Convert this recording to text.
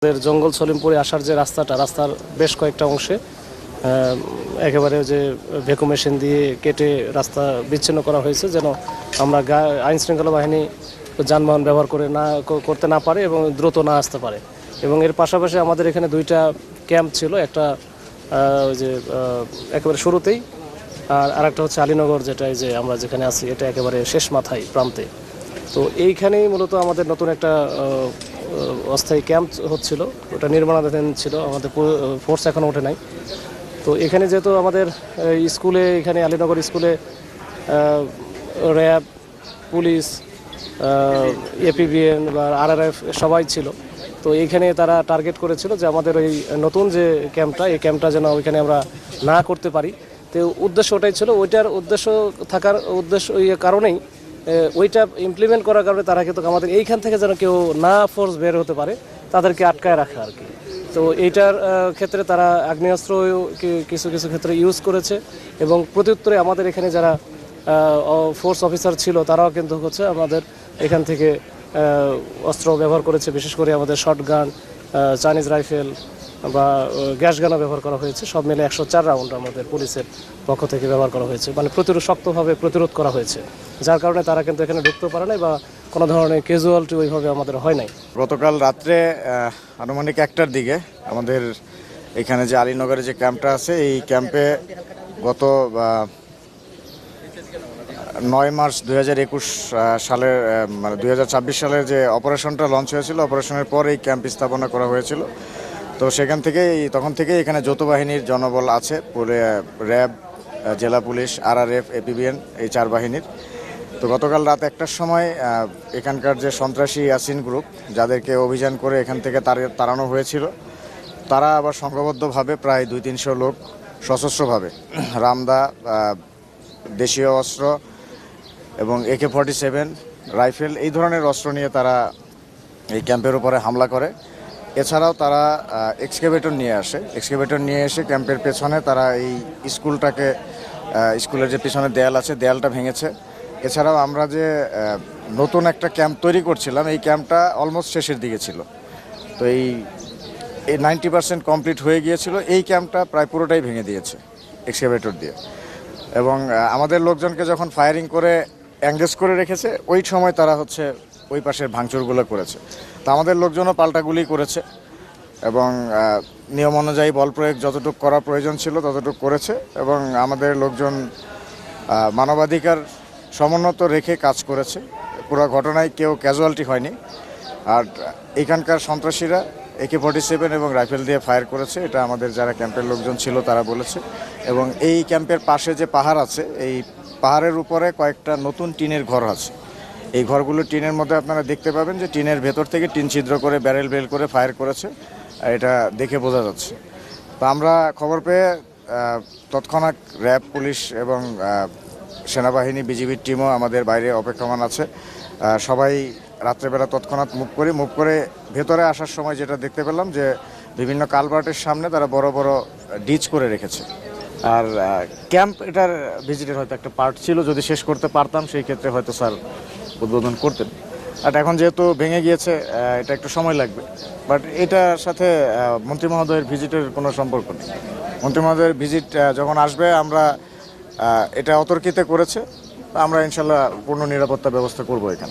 জঙ্গল সলিমপুরে আসার যে রাস্তার বেশ কয়েকটা অংশে একেবারে যে ভ্যাকুম মেশিন দিয়ে কেটে রাস্তা বিচ্ছিন্ন করা হয়েছে, যেন আমরা আইন শৃঙ্খলা বাহিনী যানবাহন ব্যবহার করতে না পারে এবং দ্রুত না আসতে পারে। এবং এর পাশাপাশি আমাদের এখানে দুইটা ক্যাম্প ছিল, একটা ওই যে একেবারে শুরুতেই, আর আরেকটা হচ্ছে আলীনগর, যেটা যে আমরা যেখানে আছি এটা একেবারে শেষ মাথায় প্রান্তে। তো এইখানেই মূলত আমাদের নতুন একটা অস্থায়ী ক্যাম্প হচ্ছিল, ওটা নির্মাণাধীন ছিল, আমাদের ফোর্স এখনও ওঠে নাই। তো এখানে যেহেতু আমাদের স্কুলে, এখানে আলীনগর স্কুলে র্যাব, পুলিশ, এপিবিএন বা আরআরএফ সবাই ছিল, তো এইখানে তারা টার্গেট করেছিল যে আমাদের ওই নতুন যে ক্যাম্পটা, এই ক্যাম্পটা যেন ওইখানে আমরা না করতে পারি। তো উদ্দেশ্য ওটাই ছিল, ওইটার উদ্দেশ্য থাকার ওই কারণেই ওইটা ইমপ্লিমেন্ট করার কারণে তারা কিন্তু আমাদের এইখান থেকে যেন কেউ না ফোর্স বের হতে পারে, তাদেরকে আটকায় রাখা আর কি। তো এইটার ক্ষেত্রে তারা আগ্নেয়াস্ত্র কিছু কিছু ক্ষেত্রে ইউজ করেছে, এবং প্রত্যুত্তরে আমাদের এখানে যারা ফোর্স অফিসার ছিল তারাও কিন্তু হচ্ছে আমাদের এখান থেকে অস্ত্র ব্যবহার করেছে। বিশেষ করে আমাদের শর্টগান, চাইনিজ রাইফেল বা গ্যাস গানও ব্যবহার করা হয়েছে। সব মিলে 104 রাউন্ড আমাদের পুলিশের পক্ষ থেকে ব্যবহার করা হয়েছে, মানে শক্তভাবে প্রতিরোধ করা হয়েছে, যার কারণে তারা কিন্তু এখানে ঢুকতে পারে নাই বা কোনো ধরনের ক্যাজুয়ালিটি ওইভাবে আমাদের হয় নাই। গতকাল রাত্রে আনুমানিক 1টার দিকে আমাদের এখানে যে আলীনগরে যে ক্যাম্পটা আছে, এই ক্যাম্পে গত 9 মার্চ 2021 সালের মানে 2026 সালের যে অপারেশনটা লঞ্চ হয়েছিল, অপারেশনের পর এই ক্যাম্প স্থাপনা করা হয়েছিল। তো তখন থেকেই এখানে যৌথ বাহিনীর জনবল আছে, র্যাব, জেলা পুলিশ, আরআরএফ, এপিবিএন, এই 4 বাহিনীর। তো গতকাল রাত 1টার সময় এখানকার যে সন্ত্রাসী ইয়াসিন গ্রুপ, যাদেরকে অভিযান করে এখান থেকে তাড়ানো হয়েছিল, তারা আবার সংঘবদ্ধভাবে প্রায় 200-300 লোক সশস্ত্রভাবে রামদা, দেশীয় অস্ত্র এবং AK-47 রাইফেল, এই ধরনের অস্ত্র নিয়ে তারা এই ক্যাম্পের উপরে হামলা করে। এছাড়াও তারা এক্সকেভেটর নিয়ে এসে ক্যাম্পের পেছনে তারা এই স্কুলের যে পেছনের দেয়াল আছে, দেয়ালটা ভেঙেছে। এছাড়াও আমরা যে নতুন একটা ক্যাম্প তৈরি করছিলাম, এই ক্যাম্পটা অলমোস্ট শেষের দিকে ছিল। তো এই 90% কমপ্লিট হয়ে গিয়েছিল, এই ক্যাম্পটা প্রায় পুরোটাই ভেঙে দিয়েছে এক্সকেভেটর দিয়ে। এবং আমাদের লোকজনকে যখন ফায়ারিং করে এঙ্গেজ করে রেখেছে, ওই সময় তারা হচ্ছে ওই পাশের ভাঙচুরগুলো করেছে। তো আমাদের লোকজনও পাল্টা গুলি করেছে এবং নিয়ম অনুযায়ী বল প্রয়োগ যতটুকু করা প্রয়োজন ছিল ততটুকু করেছে। এবং আমাদের লোকজন মানবাধিকার সমুন্নত রেখে কাজ করেছে। পুরো ঘটনায় কেউ ক্যাজুয়ালিটি হয়নি। আর এখানকার সন্ত্রাসীরা AK-47 এবং রাইফেল দিয়ে ফায়ার করেছে, এটা আমাদের যারা ক্যাম্পের লোকজন ছিল তারা বলেছে। এবং এই ক্যাম্পের পাশে যে পাহাড় আছে, এই পাহাড়ের উপরে কয়েকটা নতুন টিনের ঘর আছে। এই ঘরগুলো টিনের মধ্যে আপনারা দেখতে পাবেন যে টিনের ভেতর থেকে টিন ছিদ্র করে ব্যারেল বেল করে ফায়ার করেছে, এটা দেখে বোঝা যাচ্ছে। তো আমরা খবর পেয়ে তৎক্ষণাৎ র্যাব, পুলিশ এবং সেনাবাহিনী, বিজিবির টিমও আমাদের বাইরে অপেক্ষমান আছে। সবাই রাত্রেবেলা তৎক্ষণাৎ মুভ করে ভেতরে আসার সময় যেটা দেখতে পেলাম যে বিভিন্ন কালভার্টের সামনে তারা বড় বড় ডিচ করে রেখেছে। আর ক্যাম্প এটার ভিজিটের হয়তো একটা পার্ট ছিল, যদি শেষ করতে পারতাম সেই ক্ষেত্রে হয়তো স্যার উদ্বোধন করতেন। আর এখন যেহেতু ভেঙে গিয়েছে, এটা একটু সময় লাগবে। বাট এটার সাথে মন্ত্রী মহোদয়ের ভিজিটের কোনো সম্পর্ক নেই। মন্ত্রী মহোদয়ের ভিজিট যখন আসবে, আমরা এটা অতর্কিতে করেছে, আমরা ইনশাল্লাহ পূর্ণ নিরাপত্তা ব্যবস্থা করবো এখানে।